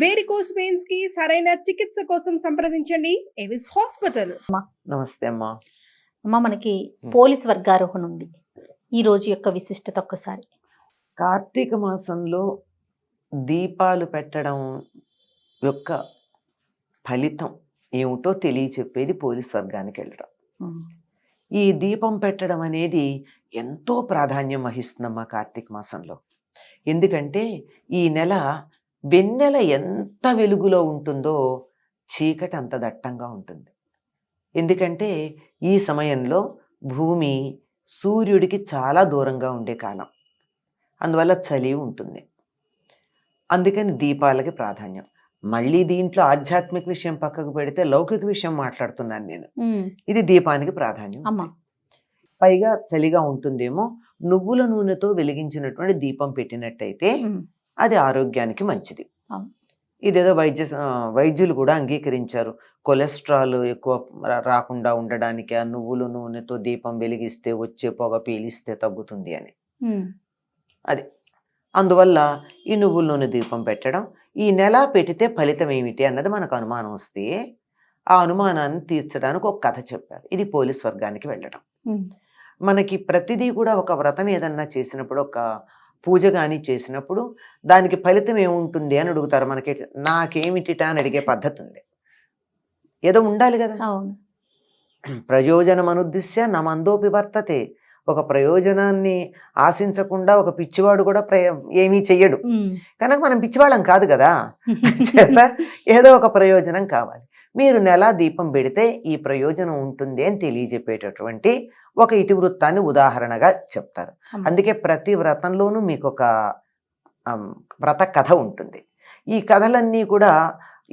Varicose veins కి సరైన చికిత్స కోసం సంప్రదించండి ఎవిస్ హాస్పిటల్. నమస్తే అమ్మా. మనకి పోలీస్ వర్గారోహణ ఉంది. ఈ రోజు యొక్క విశిష్టత ఒక్కసారి. కార్తీక మాసంలో దీపాలు పెట్టడం యొక్క ఫలితం ఏమిటో తెలియచెప్పేది పోలీస్ వర్గానికి వెళ్ళడం. ఈ దీపం పెట్టడం అనేది ఎంతో ప్రాధాన్యం వహిస్తుందమ్మా కార్తీక మాసంలో. ఎందుకంటే ఈ నెల వెన్నెల ఎంత వెలుగులో ఉంటుందో చీకటి అంత దట్టంగా ఉంటుంది. ఎందుకంటే ఈ సమయంలో భూమి సూర్యుడికి చాలా దూరంగా ఉండే కాలం, అందువల్ల చలి ఉంటుంది. అందుకని దీపాలకి ప్రాధాన్యం. మళ్ళీ దీంట్లో ఆధ్యాత్మిక విషయం పక్కకు పెడితే లౌకిక విషయం మాట్లాడుతున్నాను నేను. ఇది దీపానికి ప్రాధాన్యం. పైగా చలిగా ఉంటుందేమో, నువ్వుల నూనెతో వెలిగించినటువంటి దీపం పెట్టినట్టయితే అది ఆరోగ్యానికి మంచిది. ఇదేదో వైద్యులు కూడా అంగీకరించారు. కొలెస్ట్రాల్ ఎక్కువ రాకుండా ఉండడానికి ఆ నువ్వుల నూనెతో దీపం వెలిగిస్తే వచ్చే పొగ పీలిస్తే తగ్గుతుంది అని. అది అందువల్ల ఈ నువ్వుల నూనె దీపం పెట్టడం, ఈ నెల పెడితే ఫలితం ఏమిటి అన్నది మనకు అనుమానం వస్తే ఆ అనుమానాన్ని తీర్చడానికి ఒక కథ చెప్పారు. ఇది పోలీస్ వర్గానికి వెళ్ళడం. మనకి ప్రతిదీ కూడా ఒక వ్రతం ఏదన్నా చేసినప్పుడు, ఒక పూజ కానీ చేసినప్పుడు దానికి ఫలితం ఏముంటుంది అని అడుగుతారు. మనకి నాకేమిటిటా అని అడిగే పద్ధతి ఉంది. ఏదో ఉండాలి కదా. ప్రయోజనం అనుద్దిశ్య నమందోపి వర్తతే. ఒక ప్రయోజనాన్ని ఆశించకుండా ఒక పిచ్చివాడు కూడా ఏమీ చెయ్యడు. కనుక మనం పిచ్చివాళ్ళం కాదు కదా. ఏదో ఒక ప్రయోజనం కావాలి. మీరు నెల దీపం పెడితే ఈ ప్రయోజనం ఉంటుంది అని తెలియజెప్పేటటువంటి ఒక ఇతివృత్తాన్ని ఉదాహరణగా చెప్తారు. అందుకే ప్రతి వ్రతంలోనూ మీకు ఒక వ్రత కథ ఉంటుంది. ఈ కథలన్నీ కూడా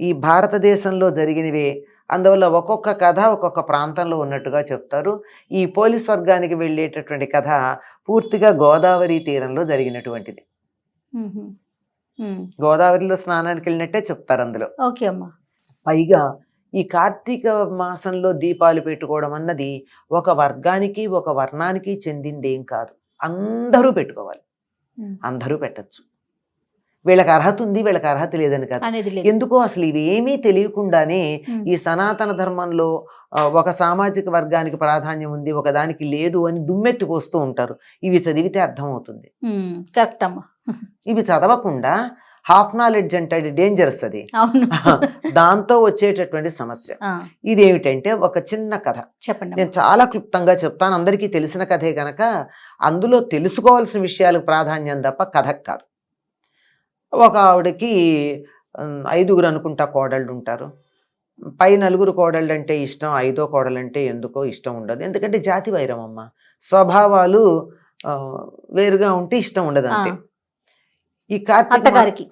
ఈ భారతదేశంలో జరిగినవే. అందువల్ల ఒక్కొక్క కథ ఒక్కొక్క ప్రాంతంలో ఉన్నట్టుగా చెప్తారు. ఈ పోలీస్ వర్గానికి వెళ్ళేటటువంటి కథ పూర్తిగా గోదావరి తీరంలో జరిగినటువంటిది. గోదావరిలో స్నానానికి వెళ్ళినట్టే చెప్తారు అందులో. పైగా ఈ కార్తీక మాసంలో దీపాలు పెట్టుకోవడం అన్నది ఒక వర్గానికి ఒక వర్ణానికి చెందింది ఏం కాదు. అందరూ పెట్టుకోవాలి, అందరూ పెట్టచ్చు. వీళ్ళకి అర్హత ఉంది, వీళ్ళకి అర్హత లేదని కాదు. ఎందుకో అసలు ఇవేమీ తెలియకుండానే ఈ సనాతన ధర్మంలో ఒక సామాజిక వర్గానికి ప్రాధాన్యం ఉంది, ఒక దానికి లేదు అని దుమ్మెత్తుకొస్తూ ఉంటారు. ఇవి చదివితే అర్థమవుతుంది. కరెక్ట్ అమ్మా. ఇవి చదవకుండా హాఫ్ నాలెడ్జ్ అంటే డేంజరస్. అది దాంతో వచ్చేటటువంటి సమస్య. ఇదేమిటంటే ఒక చిన్న కథ చెప్పండి. నేను చాలా క్లుప్తంగా చెప్తాను, అందరికీ తెలిసిన కథే గనక అందులో తెలుసుకోవాల్సిన విషయాలకు ప్రాధాన్యం తప్ప కథకు కాదు. ఒక ఆవిడకి 5 అనుకుంటా కోడళ్ళు ఉంటారు. పై 4 కోడళ్ళు అంటే ఇష్టం, 5వ కోడలంటే ఎందుకో ఇష్టం ఉండదు. ఎందుకంటే జాతి వైరం అమ్మ, స్వభావాలు వేరుగా ఉంటే ఇష్టం ఉండదు అంతే. ఈ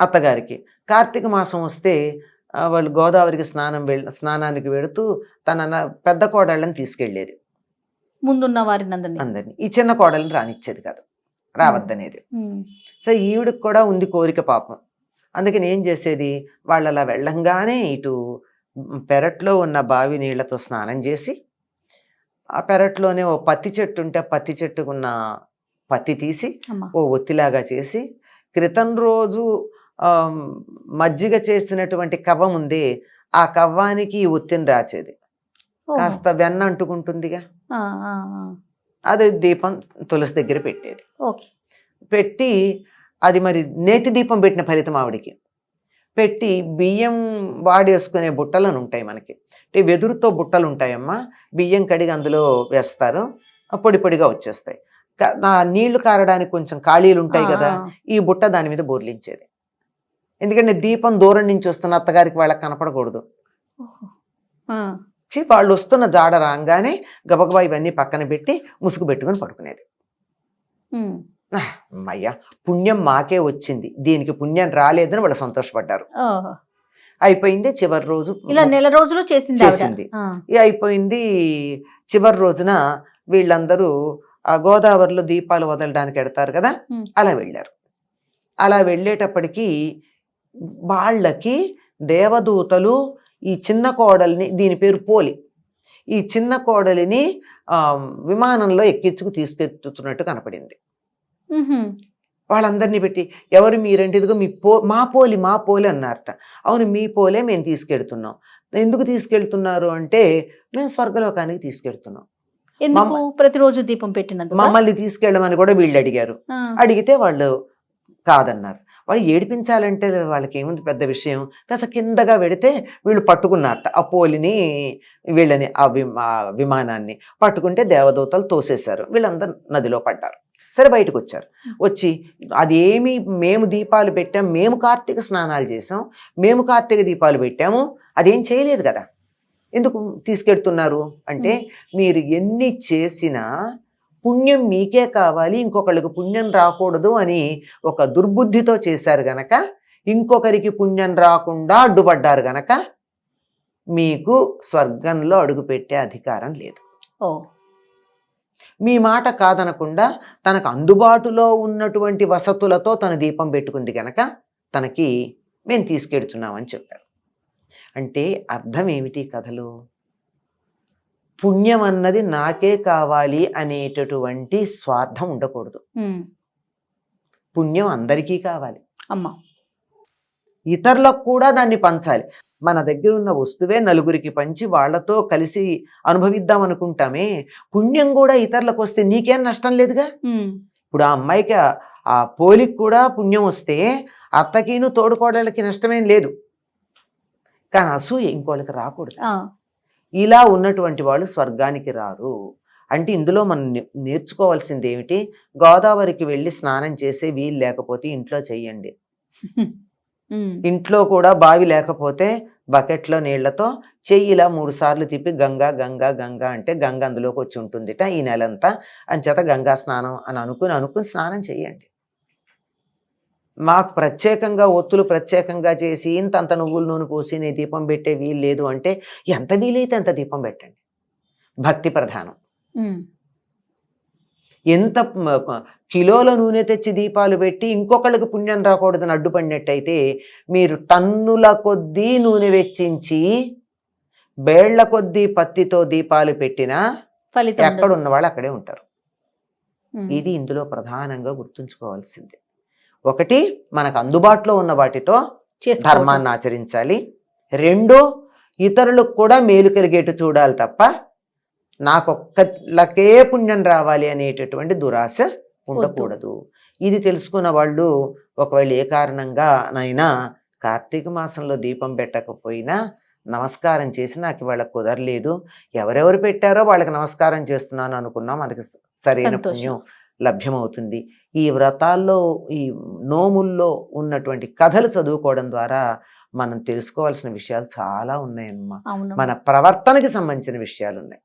అత్తగారికి కార్తీక మాసం వస్తే వాళ్ళు గోదావరికి స్నానానికి వెళుతూ తన పెద్ద కోడళ్ళని తీసుకెళ్లేది, ముందున్న వారిని అందరినీ. ఈ చిన్న కోడళ్ళని రానిచ్చేది కాదు, రావద్దనేది. సో ఈవిడికి కూడా ఉంది కోరిక పాపం. అందుకని ఏం చేసేది, వాళ్ళు అలా వెళ్ళంగానే ఇటు పెరట్లో ఉన్న బావి నీళ్లతో స్నానం చేసి, ఆ పెరట్లోనే ఓ పత్తి చెట్టు ఉంటే పత్తి చెట్టుకున్న పత్తి తీసి ఓ ఒత్తిలాగా చేసి, క్రితం రోజు మజ్జిగ చేసినటువంటి కవ్వం ఉంది, ఆ కవ్వానికి ఈ ఒత్తిని రాచేది. కాస్త వెన్న అంటుకుంటుందిగా, అది దీపం తులసి దగ్గర పెట్టేది. పెట్టి అది మరి నేతి దీపం పెట్టిన ఫలితం ఆవిడికి. పెట్టి బియ్యం వాడేసుకునే బుట్టలను ఉంటాయి మనకి, అంటే వెదురుతో బుట్టలు ఉంటాయమ్మా. బియ్యం కడిగి అందులో వేస్తారు, పొడి పొడిగా వచ్చేస్తాయి. నీళ్లు కారడానికి కొంచెం ఖాళీలు ఉంటాయి కదా, ఈ బుట్ట దాని మీద బోర్లించేది. ఎందుకంటే దీపం దూరం నుంచి వస్తున్న అత్తగారికి వాళ్ళకి కనపడకూడదు. వాళ్ళు వస్తున్న జాడ రాగానే గబగబా ఇవన్నీ పక్కన పెట్టి ముసుగు పెట్టుకుని పడుకునేది. అమ్మయ్యా పుణ్యం మాకే వచ్చింది, దీనికి పుణ్యం రాలేదని వాళ్ళు సంతోషపడ్డారు. అయిపోయింది. చివరి రోజు ఇలా నెల రోజులు చేసింది. అయిపోయింది. చివరి రోజున వీళ్ళందరూ ఆ గోదావరిలో దీపాలు వదలడానికి ఎడతారు కదా, అలా వెళ్ళారు. అలా వెళ్ళేటప్పటికీ వాళ్ళకి దేవదూతలు ఈ చిన్న కోడలిని, దీని పేరు పోలి, ఈ చిన్న కోడలిని విమానంలో ఎక్కించుకు తీసుకెళ్తున్నట్టు కనపడింది. వాళ్ళందరినీ పెట్టి ఎవరు మీరంటే ఇదిగో మా పోలి అన్నారట. అవును మీ పోలే మేము తీసుకెళ్తున్నాం. ఎందుకు తీసుకెళ్తున్నారు అంటే మేము స్వర్గలోకానికి తీసుకెళ్తున్నాం. ఎందుకు? ప్రతిరోజు దీపం పెట్టినందుకు. మమ్మల్ని తీసుకెళ్ళమని కూడా వీళ్ళు అడిగారు. అడిగితే వాళ్ళు కాదన్నారు. వాళ్ళు ఏడిపించాలంటే వాళ్ళకి ఏముంది పెద్ద విషయం. కాస్త కిందగా పెడితే వీళ్ళు పట్టుకున్నారట ఆ పోలిని, వీళ్ళని ఆ విమానాన్ని పట్టుకుంటే దేవదూతలు తోసేశారు. వీళ్ళందరూ నదిలో పడ్డారు. సరే బయటకు వచ్చారు. వచ్చి అదేమి మేము దీపాలు పెట్టాం, మేము కార్తీక స్నానాలు చేసాం, మేము కార్తీక దీపాలు పెట్టాము, అదేం చేయలేదు కదా, ఎందుకు తీసుకెడుతున్నారు అంటే మీరు ఎన్ని చేసినా పుణ్యం మీకే కావాలి, ఇంకొకళ్ళకి పుణ్యం రాకూడదు అని ఒక దుర్బుద్ధితో చేశారు గనక, ఇంకొకరికి పుణ్యం రాకుండా అడ్డుపడ్డారు గనక మీకు స్వర్గంలో అడుగుపెట్టే అధికారం లేదు. మీ మాట కాదనకుండా తనకు అందుబాటులో ఉన్నటువంటి వసతులతో తన దీపం పెట్టుకుంది గనక తనకి మేము తీసుకెడుతున్నామని చెప్పారు. అంటే అర్థం ఏమిటి కథలు? పుణ్యం అన్నది నాకే కావాలి అనేటటువంటి స్వార్థం ఉండకూడదు. పుణ్యం అందరికీ కావాలి అమ్మా, ఇతరులకు కూడా దాన్ని పంచాలి. మన దగ్గర ఉన్న వస్తువే నలుగురికి పంచి వాళ్లతో కలిసి అనుభవిద్దాం అనుకుంటామే, పుణ్యం కూడా ఇతరులకు వస్తే నీకేం నష్టం లేదుగా. ఇప్పుడు ఆ అమ్మాయికి ఆ పోలికి కూడా పుణ్యం వస్తే అత్తకిను తోడుకోడలకి నష్టమేం లేదు, కానీ అసూయ ఇంకోళ్ళకి రాకూడదు. ఇలా ఉన్నటువంటి వాళ్ళు స్వర్గానికి రారు. అంటే ఇందులో మనం నేర్చుకోవాల్సింది ఏమిటి? గోదావరికి వెళ్ళి స్నానం చేసే వీలు లేకపోతే ఇంట్లో చెయ్యండి. ఇంట్లో కూడా బావి లేకపోతే బకెట్లో నీళ్లతో చెయ్యిలా 3 సార్లు తిప్పి గంగా గంగా గంగా అంటే గంగ అందులోకి వచ్చి ఉంటుందిట ఈ నెలంతా. అంచేత గంగా స్నానం అని అనుకుని స్నానం చెయ్యండి. మాకు ప్రత్యేకంగా ఒత్తులు ప్రత్యేకంగా చేసి ఇంతంత నువ్వుల నూనె పోసి నీ దీపం పెట్టే వీలు లేదు అంటే ఎంత వీలైతే అంత దీపం పెట్టండి. భక్తి ప్రధానం. ఎంత కిలోల నూనె తెచ్చి దీపాలు పెట్టి ఇంకొకళ్ళకి పుణ్యం రాకూడదని అడ్డుపడినట్టయితే మీరు టన్నుల కొద్దీ నూనె వెచ్చించి బేళ్ల కొద్దీ పత్తితో దీపాలు పెట్టినా ఎక్కడ ఉన్న వాళ్ళు అక్కడే ఉంటారు. ఇది ఇందులో ప్రధానంగా గుర్తుంచుకోవాల్సింది. ఒకటి, మనకు అందుబాటులో ఉన్న వాటితో ధర్మాన్ని ఆచరించాలి. 2, ఇతరులకు కూడా మేలు కలిగేట్టు చూడాలి తప్ప నాకొక్కలకే పుణ్యం రావాలి అనేటటువంటి దురాశ ఉండకూడదు. ఇది తెలుసుకున్న వాళ్ళు ఒకవేళ ఏ కారణంగా నైనా కార్తీక మాసంలో దీపం పెట్టకపోయినా నమస్కారం చేసి నాకు ఇవాళ కుదరలేదు, ఎవరెవరు పెట్టారో వాళ్ళకి నమస్కారం చేస్తున్నాను అనుకున్నా మనకి సరైన పుణ్యం లభ్యమవుతుంది. ఈ వ్రతాల్లో ఈ నోముల్లో ఉన్నటువంటి కథలు చదువుకోవడం ద్వారా మనం తెలుసుకోవాల్సిన విషయాలు చాలా ఉన్నాయమ్మా. మన ప్రవర్తనకి సంబంధించిన విషయాలు ఉన్నాయి.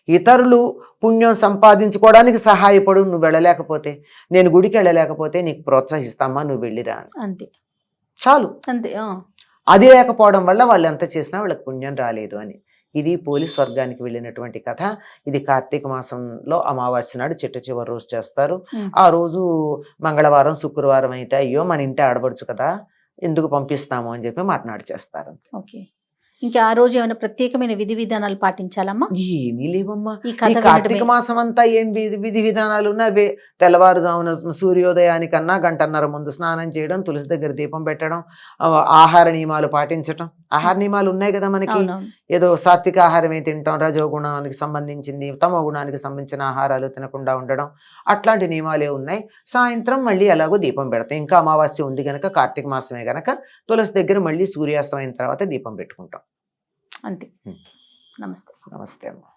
ఇతరులు పుణ్యం సంపాదించుకోవడానికి సహాయపడు, నువ్వు వెళ్ళలేకపోతే, నేను గుడికి వెళ్ళలేకపోతే నీకు ప్రోత్సహిస్తామా, నువ్వు వెళ్ళిరా అంతే, చాలు. అంతే. అది లేకపోవడం వల్ల వాళ్ళు ఎంత చేసినా వాళ్ళకి పుణ్యం రాలేదు అని. ఇది పోలీస్ స్వర్గానికి వెళ్ళినటువంటి కథ. ఇది కార్తీక మాసంలో అమావాస్య నాడు చిట్ట చివరి రోజు చేస్తారు. ఆ రోజు మంగళవారం శుక్రవారం అయితే అయ్యో మన ఇంటి ఆడబడుచు కదా ఎందుకు పంపిస్తాము అని చెప్పి మాట్లాడి చేస్తారు. ఓకే. ఇంకా ఆ రోజు ఏమైనా ప్రత్యేకమైన విధి విధానాలు పాటించాలమ్మా? ఏమీ లేవమ్మా. ఈ కార్తీక మాసం అంతా ఏం విధి విధానాలు ఉన్నాయి? తెల్లవారుజామున సూర్యోదయానికన్నా 1.5 గంటల ముందు స్నానం చేయడం, తులసి దగ్గర దీపం పెట్టడం, ఆహార నియమాలు పాటించటం. ఆహార నియమాలు ఉన్నాయి కదా మనకి. ఏదో సాత్విక ఆహారమే తింటాం, రజోగుణానికి సంబంధించింది తమో గుణానికి సంబంధించిన ఆహారాలు తినకుండా ఉండడం, అట్లాంటి నియమాలే ఉన్నాయి. సాయంత్రం మళ్ళీ ఎలాగో దీపం పెడతాం. ఇంకా అమావాస్య ఉంది కనుక, కార్తీక మాసమే కనుక తులసి దగ్గర మళ్ళీ సూర్యాస్తమైన తర్వాత దీపం పెట్టుకుంటాం. అంతే. నమస్తే. నమస్తే అమ్మా.